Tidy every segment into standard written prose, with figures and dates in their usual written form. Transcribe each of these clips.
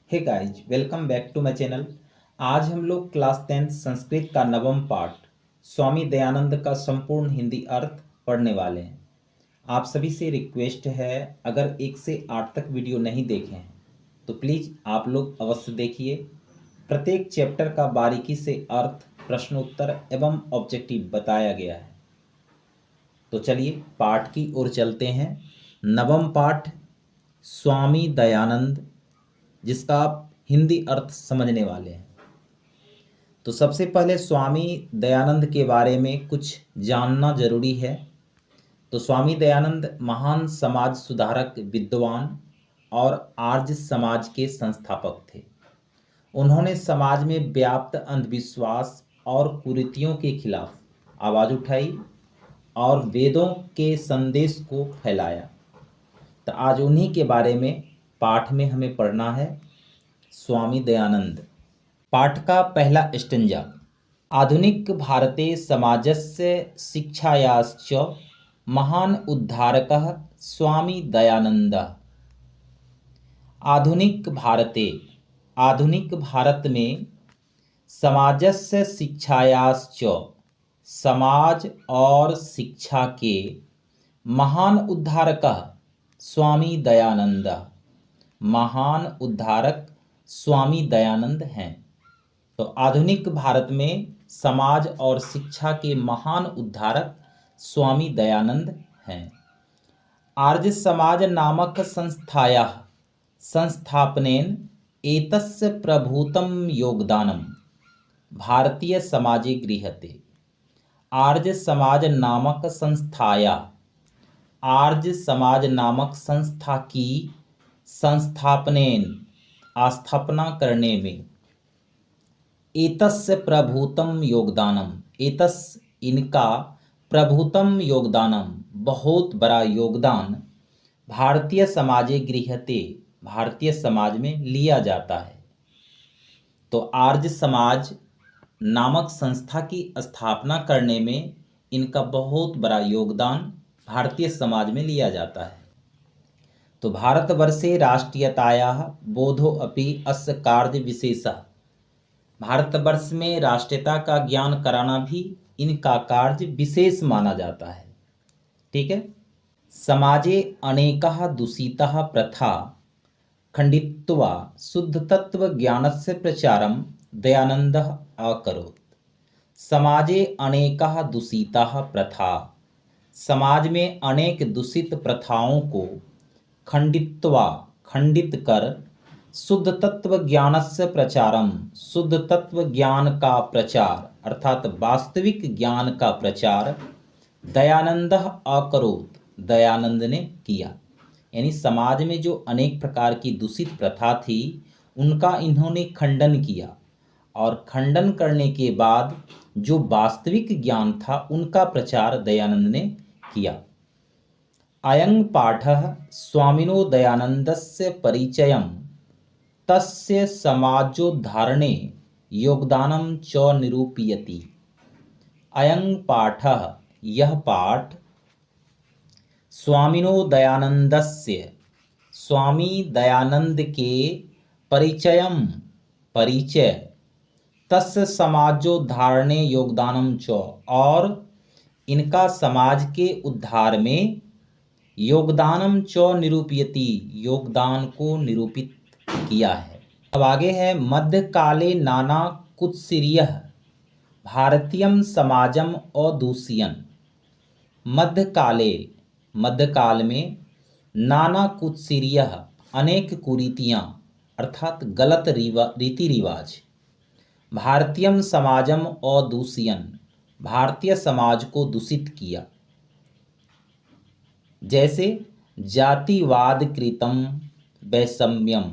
Hey guys, welcome back to my channel. आज हम लोग क्लास 10 संस्कृत का नवम पाठ स्वामी दयानंद का संपूर्ण हिंदी अर्थ पढ़ने वाले हैं। आप सभी से रिक्वेस्ट है, अगर 1 से 8 तक वीडियो नहीं देखे हैं तो प्लीज़ आप लोग अवश्य देखिए। प्रत्येक चैप्टर का बारीकी से अर्थ, प्रश्नोत्तर एवं ऑब्जेक्टिव बताया गया है। तो चलिए पाठ की ओर चलते हैं। नवम पाठ स्वामी दयानंद, जिसका आप हिंदी अर्थ समझने वाले हैं। तो सबसे पहले स्वामी दयानंद के बारे में कुछ जानना जरूरी है। तो स्वामी दयानंद महान समाज सुधारक, विद्वान और आर्य समाज के संस्थापक थे। उन्होंने समाज में व्याप्त अंधविश्वास और कुरीतियों के खिलाफ आवाज़ उठाई और वेदों के संदेश को फैलाया। तो आज उन्हीं के बारे में पाठ में हमें पढ़ना है। स्वामी दयानंद। पाठ का पहला स्टेंजा। आधुनिक भारते समाजस्य शिक्षायाश्च महान उद्धारकः स्वामी दयानंदः। आधुनिक भारत में समाजस्य शिक्षायाश्च समाज और शिक्षा के महान उद्धारकः स्वामी दयानंद, महान उद्धारक स्वामी दयानंद हैं। तो आधुनिक भारत में समाज और शिक्षा के महान उद्धारक स्वामी दयानंद हैं। आर्य समाज नामक संस्थायाः संस्थापनेन एतस्य प्रभूतं योगदानम भारतीय समाजे गृह्यते। आर्य समाज नामक संस्था की संस्थापनेन स्थापना करने में एतस्य प्रभूतम योगदानम, एतस्य इनका, प्रभूतम योगदानम बहुत बड़ा योगदान, भारतीय समाजे गृह्यते भारतीय समाज में लिया जाता है। तो आर्य समाज नामक संस्था की स्थापना करने में इनका बहुत बड़ा योगदान भारतीय समाज में लिया जाता है। तो भारतवर्षे राष्ट्रीयतायाः बोधो अपि अस्य कार्य विशेषः। भारतवर्ष में राष्ट्रीयता का ज्ञान कराना भी इनका कार्य विशेष माना जाता है। ठीक है। समाजे अनेकाः दूषिताः प्रथा खंडित्वा शुद्ध तत्व ज्ञानस्य प्रचारम दयानंदः अकरोत्। समाजे अनेकाः दूषिताः प्रथा, समाज में अनेक दूषित प्रथाओं को खंडित कर शुद्ध तत्व ज्ञानस्य प्रचारम, शुद्ध तत्व ज्ञान का प्रचार अर्थात वास्तविक ज्ञान का प्रचार दयानंदः अकरोत्, दयानंद ने किया। यानी समाज में जो अनेक प्रकार की दूषित प्रथा थी उनका इन्होंने खंडन किया और खंडन करने के बाद जो वास्तविक ज्ञान था उनका प्रचार दयानंद ने किया। अयं पाठः स्वामिनो दयानंदस्य परिचयं तस्य समाजोद्धारणे योगदानं च निरूपयति। अयं पाठः, यह पाठ, स्वामिनो दयानंदस्य, स्वामी दयानंद के परिचयम, परिचय, तस्य समाजोद्धारणे योगदानं च, और इनका समाज के उद्धार में योगदानम च निरूपयति, योगदान को निरूपित किया है। अब आगे है मध्यकाले नाना कुत्सिर्यः भारतीयं समाजम अदूषयन्। मध्यकाल में नाना कुत्सिर्यः अनेक कुरीतियाँ अर्थात गलत रीति रिवाज, भारतीयम समाजम अदूषयन् भारतीय समाज को दूषित किया। जैसे जातिवाद कृतम वैषम्यम,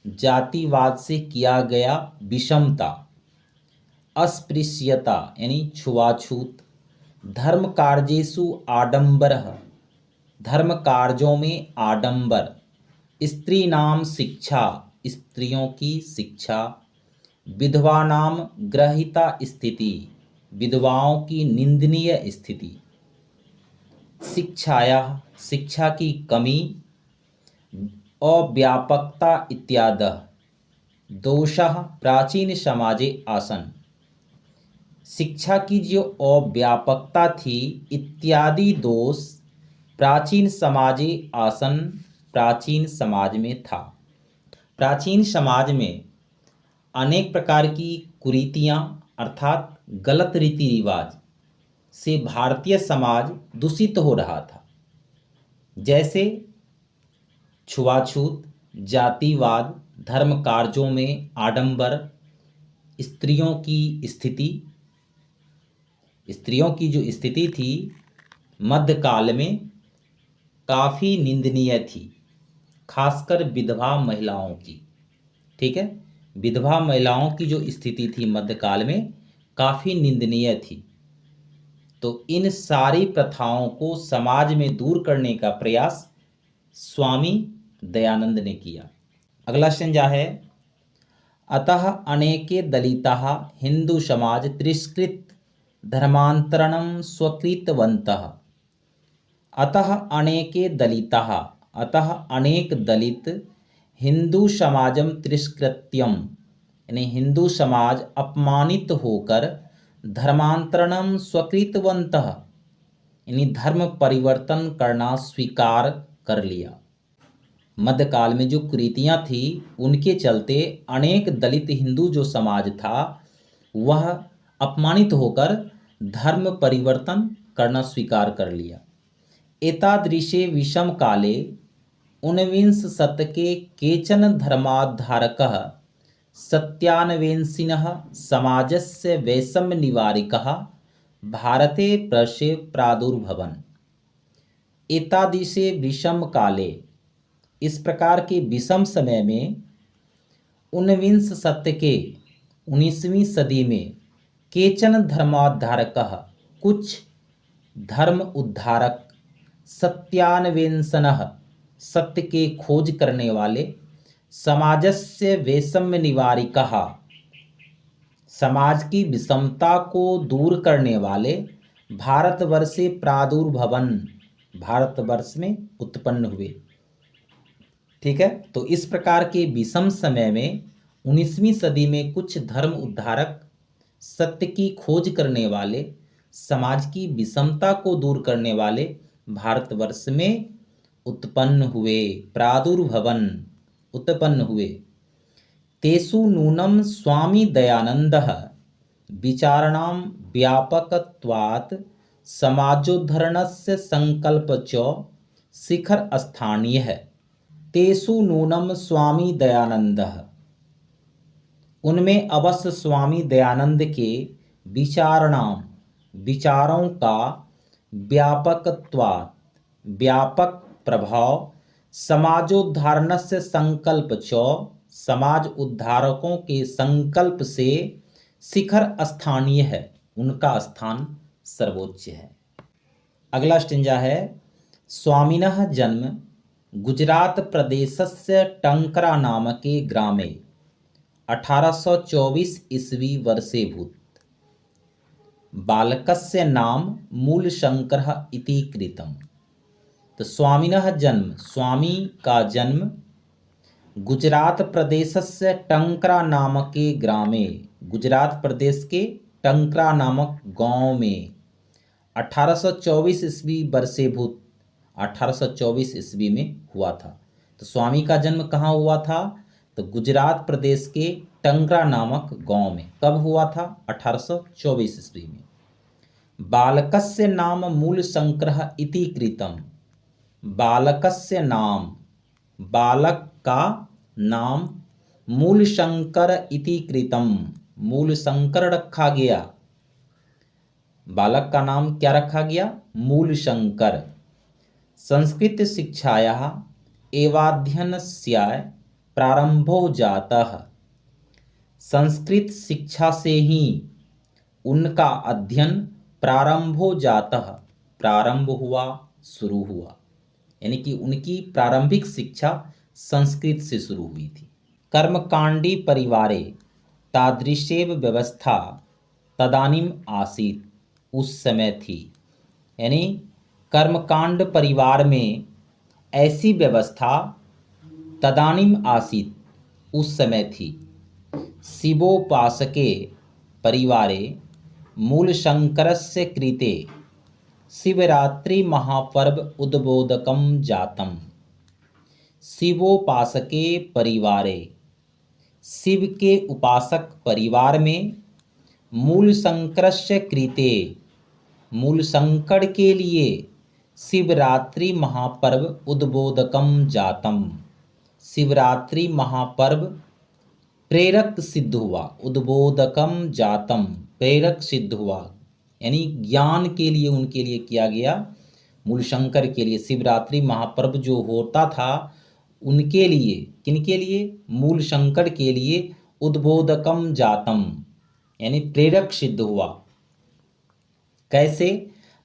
जातिवाद से किया गया विषमता, अस्पृश्यता यानी छुआछूत, धर्म कार्येषु आडंबरः, धर्म कार्यों में आडंबर, स्त्रीणाम शिक्षा, स्त्रियों की शिक्षा, विधवानाम ग्रहिता स्थिति, विधवाओं की निंदनीय स्थिति, शिक्षाया, शिक्षा की कमी, अव्यापकता इत्यादि, दोषः प्राचीन समाजे आसन, शिक्षा की जो अव्यापकता थी इत्यादि दोष प्राचीन समाजे आसन, प्राचीन समाज में था। प्राचीन समाज में अनेक प्रकार की कुरीतियाँ अर्थात गलत रीति रिवाज से भारतीय समाज दूषित हो रहा था। जैसे छुआछूत, जातिवाद, धर्म कार्यों में आडंबर, स्त्रियों की जो स्थिति थी मध्यकाल में काफ़ी निंदनीय थी, खासकर विधवा महिलाओं की। ठीक है, विधवा महिलाओं की जो स्थिति थी मध्यकाल में काफ़ी निंदनीय थी। तो इन सारी प्रथाओं को समाज में दूर करने का प्रयास स्वामी दयानंद ने किया। अगला संज्ञा है, अतः अनेके दलिताः हिंदू समाज तिरस्कृत धर्मांतरणं स्वकृतवन्तः। अतः अनेके दलिताः, अतः अनेक दलित हिंदू समाजम तिरस्कृत्यम, यानी हिंदू समाज अपमानित होकर धर्मांतरणम स्वकृतवन्तः, यानी धर्म परिवर्तन करना स्वीकार कर लिया। मध्यकाल में जो कुरीतियाँ थी उनके चलते अनेक दलित हिंदू जो समाज था वह अपमानित होकर धर्म परिवर्तन करना स्वीकार कर लिया। एतादृशे विषम काले ऊनविंश शतके केचन धर्माधारकः सत्यान्वेषिणः समाजस्य वैषम्य निवारिकः भारते प्रशे प्रादुर्भवन्। एतादृशे विषम काले, इस प्रकार के विषम समय में, ऊनविंश शतके 19वीं सदी में, केचन धर्माधारकः, कुछ धर्म उद्धारक, सत्यान्वेषणः, सत्य के खोज करने वाले, समाजस्य वैषम्य निवारिकः, समाज की विषमता को दूर करने वाले, भारतवर्षे प्रादुर्भवन, भारतवर्ष में उत्पन्न हुए। ठीक है, तो इस प्रकार के विषम समय में 19वीं सदी में कुछ धर्म उद्धारक, सत्य की खोज करने वाले, समाज की विषमता को दूर करने वाले भारतवर्ष में उत्पन्न हुए, प्रादुर्भवन, उत्पन्न हुए। तेषु नूनं स्वामी दयानन्दः विचाराणां व्यापकत्वात् समाजोद्धरणस्य संकल्प च शिखर स्थानीयः। तेषु नूनं स्वामी दयानन्दः, उनमें अवश्य स्वामी दयानंद के विचारणाम, विचारों का व्यापकत्वात्, व्यापक प्रभाव, समाजोद्धारणस्य संकल्प च, समाज उद्धारकों के संकल्प से शिखर स्थानीय है, उनका स्थान सर्वोच्च है। अगला स्टेंजा है, स्वामिनः जन्म गुजरात प्रदेशस्य टंकरा नामके ग्रामे 1824 ईस्वी वर्षे भूत। बालकस्य नाम मूलशंकरः इति कृतम्। तो स्वामिनः जन्म, स्वामी का जन्म गुजरात प्रदेशस्य टंकरा नामके ग्रामे, गुजरात प्रदेश के टंकरा नामक गांव में 1824 ईस्वी वर्षे भूत, 1824 ईस्वी में हुआ था। तो स्वामी का जन्म कहाँ हुआ था? तो गुजरात प्रदेश के टंकरा नामक गांव में। कब हुआ था? 1824 ईस्वी में। बालकस्य नाम मूलशंकरः इति कृतम्। बालकस्य नाम, बालक का नाम मूलशंकर इति कृतम्, मूलशंकर रखा गया। बालक का नाम क्या रखा गया? मूलशंकर। संस्कृत शिक्षायाः एवाध्ययनस्य प्रारंभो जातः। संस्कृत शिक्षा से ही उनका अध्ययन प्रारंभो जातः, प्रारंभ हुआ, शुरू हुआ, यानी कि उनकी प्रारंभिक शिक्षा संस्कृत से शुरू हुई थी। कर्मकांडी परिवारे तादृशेव व्यवस्था तदानीम आसीत, उस समय थी। यानी कर्मकांड परिवार में ऐसी व्यवस्था तदानीम आसीत, उस समय थी। शिवोपासके परिवारे मूलशङ्करस्य कृते शिवरात्रि महापर्व उद्बोधकं जातम्। शिवोपासके परिवारे, शिव के उपासक परिवार में, मूलशङ्करस्य कृते, मूलशंकर के लिए, शिवरात्रि महापर्व उद्बोधकम जातम, शिवरात्रि महापर्व प्रेरक सिद्ध हुआ। उद्बोधकम जातम, प्रेरक सिद्ध हुआ, यानी ज्ञान के लिए उनके लिए किया गया। मूलशंकर के लिए शिवरात्रि महापर्व जो होता था उनके लिए, किनके लिए? मूलशंकर के लिए उद्बोधकम जातम, यानी प्रेरक सिद्ध हुआ। कैसे?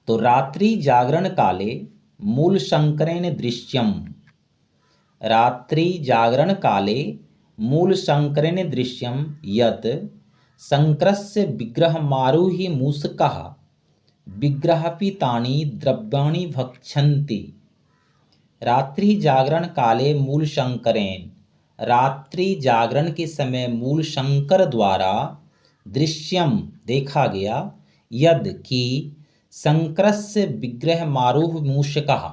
तो रात्रि जागरण काले मूलशंकरेण दृश्यम, रात्रि जागरण काले मूलशंकरेण दृश्यम यत् शंकरस्य विग्रहमारुह्य मूषकाः विग्रहपितानि द्रव्याणि भक्षन्ति। रात्रि जागरण काले मूलशंकरेण, रात्रि जागरण के समय मूलशंकर द्वारा दृश्यम देखा गया, यद कि शंकरस्य विग्रहमारुह्य मूषकाः,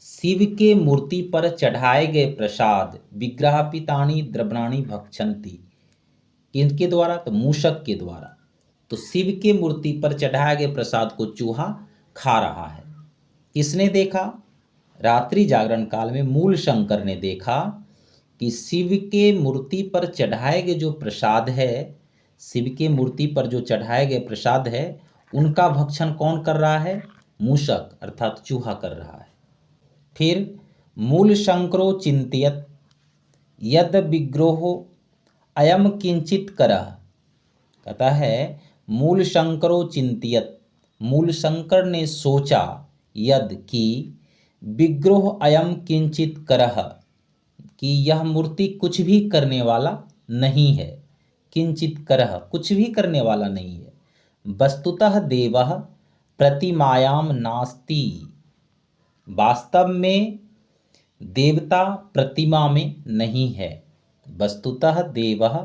शिव के मूर्ति पर चढ़ाए गए प्रसाद, विग्रहपितानि द्रव्याणि भक्षन्ति, किनके द्वारा? तो मूषक के द्वारा। तो शिव के मूर्ति पर चढ़ाए गए प्रसाद को चूहा खा रहा है। किसने देखा? रात्रि जागरण काल में मूलशंकर ने देखा कि शिव के मूर्ति पर चढ़ाए गए जो प्रसाद है, शिव के मूर्ति पर जो चढ़ाए गए प्रसाद है, उनका भक्षण कौन कर रहा है? मूषक अर्थात चूहा कर रहा है। फिर मूलशंकरो चिंतयत यद विग्रहो अयम किंचित करः, कहता है मूलशंकरो चिंतयत, मूलशंकर ने सोचा, यद कि विग्रह अयम किंचित करः, कि यह मूर्ति कुछ भी करने वाला नहीं है। किंचित करः, कुछ भी करने वाला नहीं है। वस्तुतः देवः प्रतिमायाम नास्ति, वास्तव में देवता प्रतिमा में नहीं है। वस्तुतः देवः,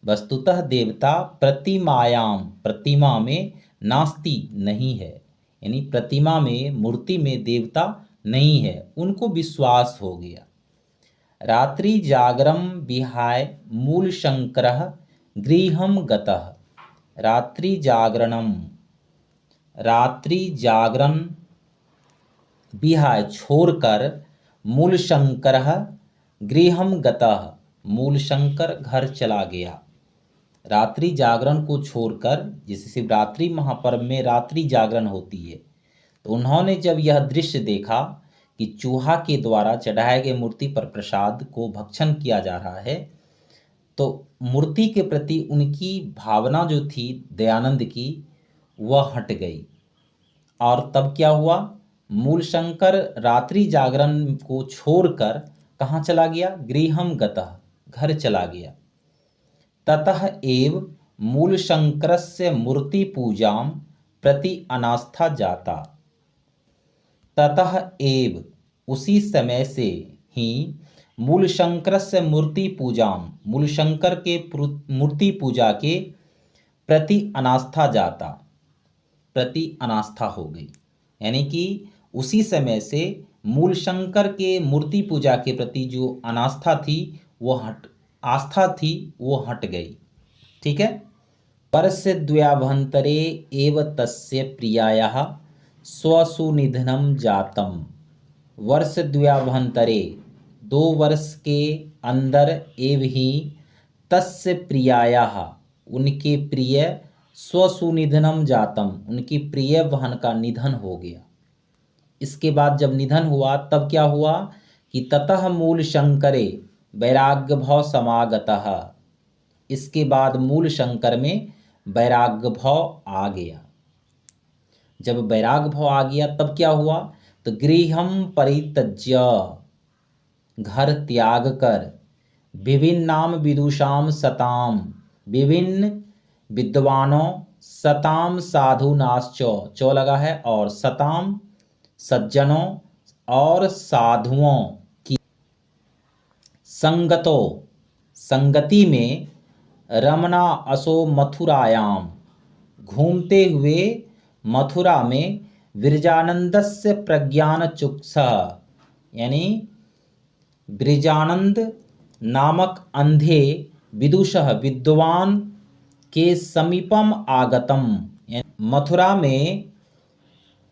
वस्तुतः देवता प्रतिमायाम, प्रतिमा में, नास्ति नहीं है, यानी प्रतिमा में, मूर्ति में देवता नहीं है, उनको विश्वास हो गया। रात्रि जागरम विहाय मूलशंकरः गृहं गतः, रात्रि जागरणम, रात्रि जागरण विहाय छोड़कर, मूलशंकरः गृहं गतः, मूलशंकर घर चला गया। रात्रि जागरण को छोड़कर, जैसे शिवरात्रि महापर्व में रात्रि जागरण होती है, तो उन्होंने जब यह दृश्य देखा कि चूहा के द्वारा चढ़ाए गए मूर्ति पर प्रसाद को भक्षण किया जा रहा है, तो मूर्ति के प्रति उनकी भावना जो थी दयानंद की, वह हट गई। और तब क्या हुआ? मूलशंकर रात्रि जागरण को छोड़कर कहाँ चला गया? गृहं गतः, घर चला गया। ततः एव मूलशंकरस्य मूर्ति पूजां प्रति अनास्था जाता, ततः एव, उसी समय से ही, मूलशंकरस्य मूर्ति पूजां, मूलशंकर के मूर्ति पूजा के प्रति अनास्था जाता, प्रति अनास्था हो गई, यानी कि उसी समय से मूलशंकर के मूर्ति पूजा के प्रति जो अनास्था थी वो आस्था थी वो हट गई। ठीक है। वर्षद्वयाभ्यन्तरे एव तस्य प्रियायाः स्वसुनिधनं जातम, वर्षद्वयाभ्यन्तरे, 2 वर्ष के अंदर, एव ही, तस्य प्रियायाः, उनके प्रिय, स्वसुनिधनम जातम, उनकी प्रिय बहन का निधन हो गया। इसके बाद जब निधन हुआ तब क्या हुआ कि ततः मूलशंकरे वैराग्य भाव समागतः, इसके बाद मूलशंकर में वैराग्य भाव आ गया। जब वैराग्य भाव आ गया तब क्या हुआ? तो गृहं परित्यज्य, घर त्याग कर, विभिन्नाम विदुषाम सताम, विभिन्न विद्वानों, सताम साधुनाश्च, चो लगा है, और सताम सज्जनों और साधुओं की, संगतो, संगति में, रमना असो मथुरायाम, घूमते हुए मथुरा में विरजानंदस्य प्रज्ञान चुक्ष, यानी ब्रिजानंद नामक अंधे विदुषः विद्वान के समीपम आगतम, मथुरा में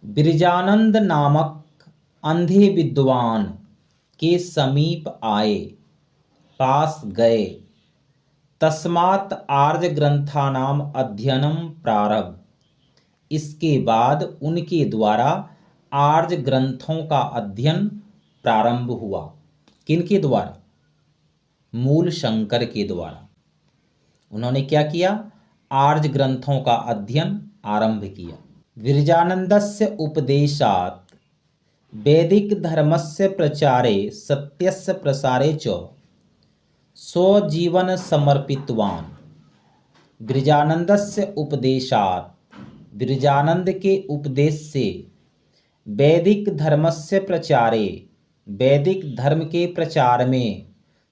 ब्रिजानंद नामक अंधे विद्वान के समीप आए, पास गए। तस्मात् आर्य ग्रंथानाम अध्ययनम प्रारभ, इसके बाद उनके द्वारा आर्य ग्रंथों का अध्ययन प्रारंभ हुआ। किनके द्वारा? मूल शंकर के द्वारा। उन्होंने क्या किया? आर्य ग्रंथों का अध्ययन आरंभ किया। विरजानंदस्य उपदेशात् वैदिक धर्मस्य प्रचारे सत्यस्य प्रसारे च स्वजीवन समर्पितवान। विरजानंदस्य उपदेशात्, विरजानंद के उपदेश से, वैदिक धर्मस्य प्रचारे, वैदिक धर्म के प्रचार में,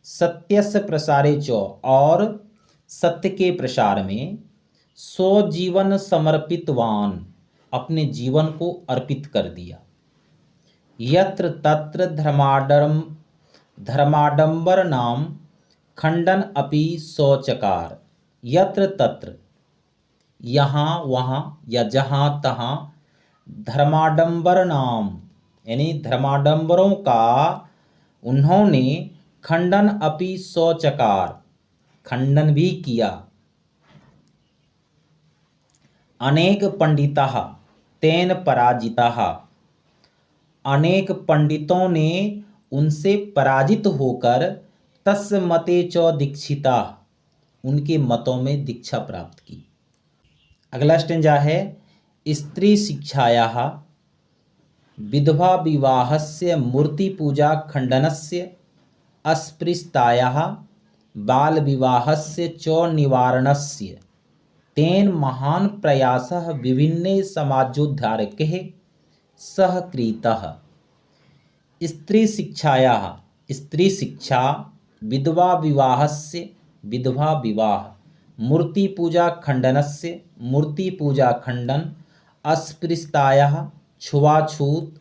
सत्यस्य प्रसारे च, और सत्य के प्रसार में, स्वजीवन समर्पितवान, अपने जीवन को अर्पित कर दिया। यत्र तत्र धर्माडंबर नाम खंडन अपि शौचकार, यत्र तत्र, यहाँ वहाँ या जहाँ तहाँ, धर्माडंबर नाम, यानी धर्माडंबरों का उन्होंने खंडन अपि शौचकार, खंडन भी किया। अनेक पंडिताः तेन पराजिताः, अनेक पंडितों ने उनसे पराजित होकर तस्य मते च दीक्षिता, उनके मतों में दीक्षा प्राप्त की। अगला स्टेंजा है स्त्री शिक्षायाः विधवा विवाहस्य मूर्ति पूजा खंडनस्य अस्पृश्यतायाः बाल विवाहस्य च निवारणस्य तेन महान प्रयासः विभिन्ने समाजोद्धारकैः सह कृतः। स्त्री शिक्षायाः, स्त्री शिक्षा, विधवा विवाहस्य, विधवा विवाह, मूर्ति पूजा खंडनस्य, मूर्ति पूजा खंडन, अस्पृश्यतायाः, छुआछूत,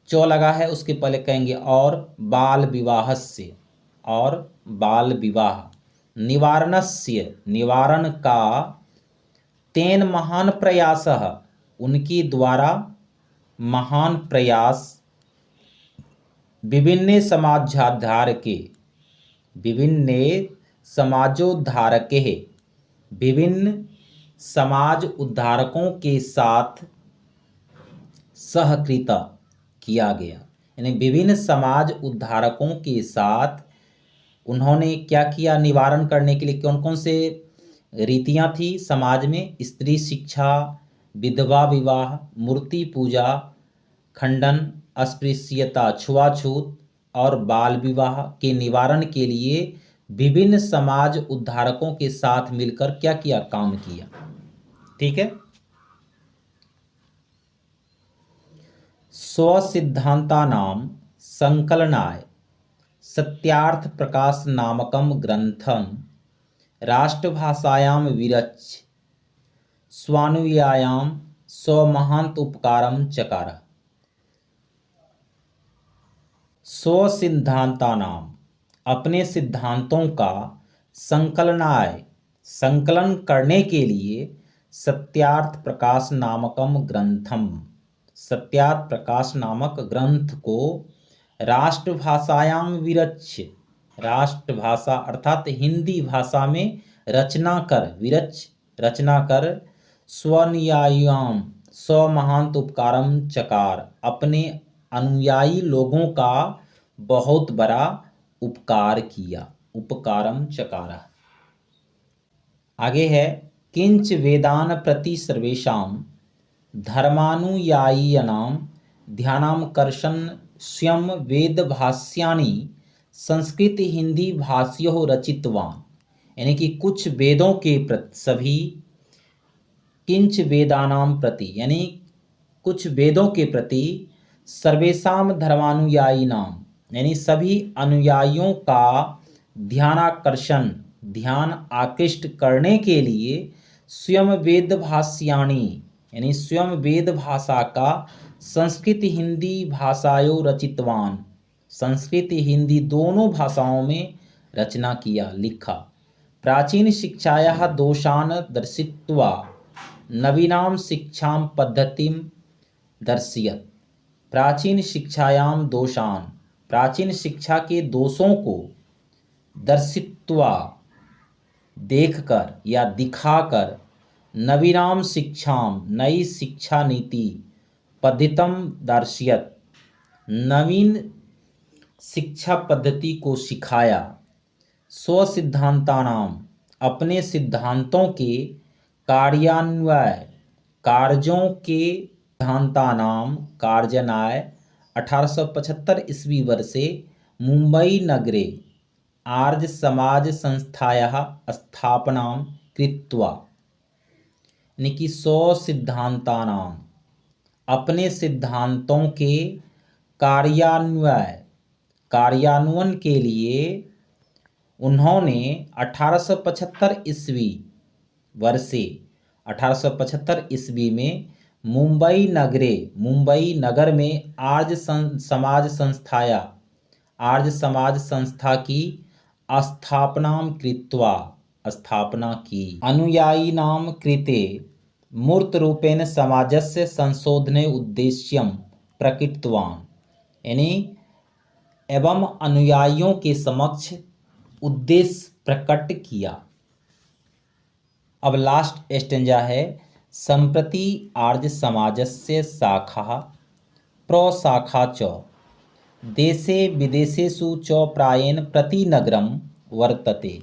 चो लगा है उसके पहले कहेंगे और, बाल विवाहस्य, और बाल विवाह, निवारणस्य, निवारण का, तेन महान प्रयासः, उनके द्वारा महान प्रयास, विभिन्न समाजोद्धारके, विभिन्न समाजोद्धारके, विभिन्न समाज उद्धारकों के साथ सहकृत किया गया, यानी विभिन्न समाज उद्धारकों के साथ उन्होंने क्या किया? निवारण करने के लिए कौन कौन से रीतियां थी समाज में? स्त्री शिक्षा, विधवा विवाह, मूर्ति पूजा खंडन, अस्पृश्यता, छुआछूत और बाल विवाह के निवारण के लिए विभिन्न समाज उद्धारकों के साथ मिलकर क्या किया? काम किया। ठीक है। स्वसिद्धांतानां संकलनाय सत्यार्थ प्रकाश नामकम ग्रंथम राष्ट्रभाषायां विरच्य स्वानुयायां स्वमहांत उपकारम चकार। स्वसिद्धांतानां, अपने सिद्धांतों का, संकलनाय, संकलन करने के लिए, सत्यार्थ प्रकाश नामकम ग्रंथम, सत्यार्थ प्रकाश नामक ग्रंथ को राष्ट्रभाषायां विरच्य, राष्ट्रभाषा अर्थात हिंदी भाषा में रचना कर, विरच रचना कर, स्वनुयायियाम, स्वमहांत उपकारम चकार, अपने अनुयायी लोगों का बहुत बड़ा उपकार किया, उपकारम चकारा। आगे है किंच वेदान प्रति सर्वेषाम धर्मानुयायिनां ध्यानाकर्षण स्वयं वेद भाष्यानि संस्कृत हिंदी भाष्यों रचितवान, यानी कि कुछ वेदों के प्रति, सभी, किंच वेदानाम प्रति, यानी कुछ वेदों के प्रति, सर्वेषाम धर्मानुयायिनाम, यानी सभी अनुयायियों का ध्यानाकर्षण, ध्यान आकृष्ट करने के लिए स्वयं वेद भाष्याणि यानी स्वयं वेद भाषा का संस्कृत हिंदी भाषायो रचितवान, संस्कृत हिंदी दोनों भाषाओं में रचना किया, लिखा। प्राचीन शिक्षायाः दोषान् दर्शित्वा नवीनां शिक्षां पद्धतिं दर्शयत्। प्राचीन शिक्षायाम दोषान, प्राचीन शिक्षा के दोषों को दर्शित्वा देखकर या दिखाकर नवीनाम शिक्षाम नई शिक्षा नीति पद्धतिम दर्शयत नवीन शिक्षा पद्धति को सिखाया। स्व सिद्धांतानाम अपने सिद्धांतों के कार्यान्वय कार्यों के सिद्धांतानाम कार्यान्वय 1875 ईस्वी वर्षे मुंबई नगरे आर्य समाज संस्थायाः स्थापनां कृत्वा, यानी कि स्व सिद्धांतानाम अपने सिद्धांतों के कार्यान्वयन के लिए उन्होंने 1875 ईस्वी वर्षे 1875 ईस्वी में मुंबई नगर में आर्य समाज संस्था की स्थापना की। अनुयायिनां कृते मूर्त रूपेण समाजस्य संशोधने उद्देश्यं प्रकटितवान्, यानी एवं अनुयायियों के समक्ष उद्देश्य प्रकट किया। अब लास्ट स्टेंजा है, संप्रति आर्य समाजस्य शाखा प्रशाखा च देशे विदेशेषु च प्रायेण प्रतिनगरं वर्तते।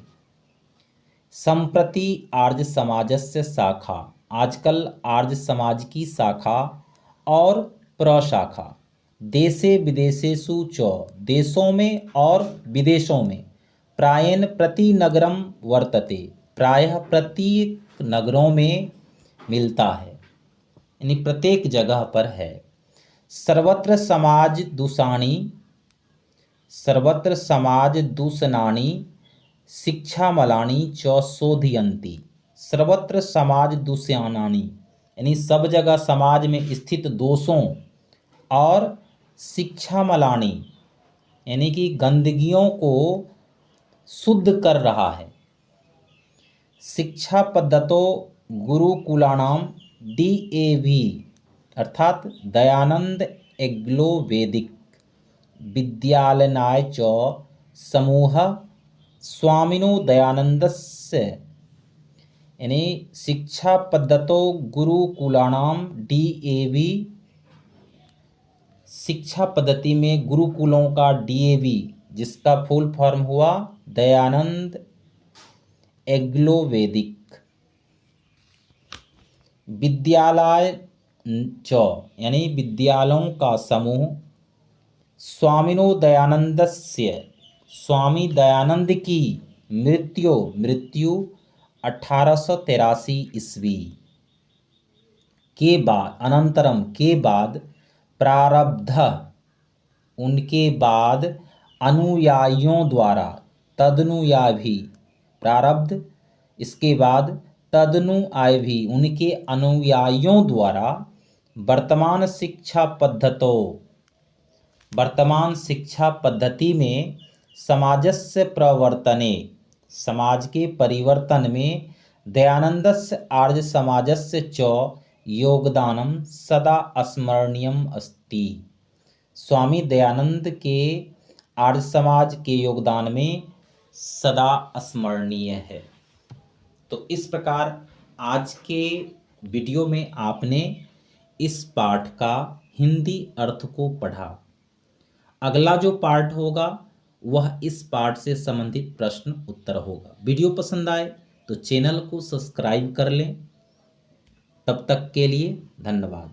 संप्रति आर्य समाजस्य शाखा, आजकल आर्य समाज की शाखा और प्रशाखा, देशे विदेशेषु च देशों में और विदेशों में, प्रायेण प्रतिनगरं वर्तते प्रायः प्रत्येक नगरों में मिलता है, यानी प्रत्येक जगह पर है। सर्वत्र समाज दूषणानि शिक्षामलानि च शोधयन्ति। सर्वत्र समाज दूषणानि यानी सब जगह समाज में स्थित दोषों और शिक्षामलानि यानी कि गंदगियों को शुद्ध कर रहा है। शिक्षा पद्धतो गुरुकुलानां DAV अर्थात दयानंद एग्लो वैदिक विद्यालयानां च समूह स्वामिनो दयानंदस्य, यानी शिक्षा पद्धतो गुरुकुलानां DAV, शिक्षा पद्धति में गुरुकुलों का DAV जिसका फुल फॉर्म हुआ दयानंद एग्लो वैदिक विद्यालय च यानी विद्यालयों का समूह स्वामिनो दयानंदस्य, स्वामी दयानंद की मृत्यु 1883 ईस्वी के बाद अनंतरम के बाद प्रारब्ध उनके बाद अनुयायियों द्वारा तदनुयायी प्रारब्ध इसके बाद तदनुयायी उनके अनुयायियों द्वारा वर्तमान शिक्षा पद्धति में समाजस्य प्रवर्तने समाज के परिवर्तन में दयानंदस्य आर्य समाजस्य च योगदानं सदा स्मरणीयम् अस्ति। स्वामी दयानंद के आर्य समाज के योगदान में सदा स्मरणीय है। तो इस प्रकार आज के वीडियो में आपने इस पाठ का हिंदी अर्थ को पढ़ा। अगला जो पार्ट होगा वह इस पाठ से संबंधित प्रश्न उत्तर होगा। वीडियो पसंद आए तो चैनल को सब्सक्राइब कर लें। तब तक के लिए धन्यवाद।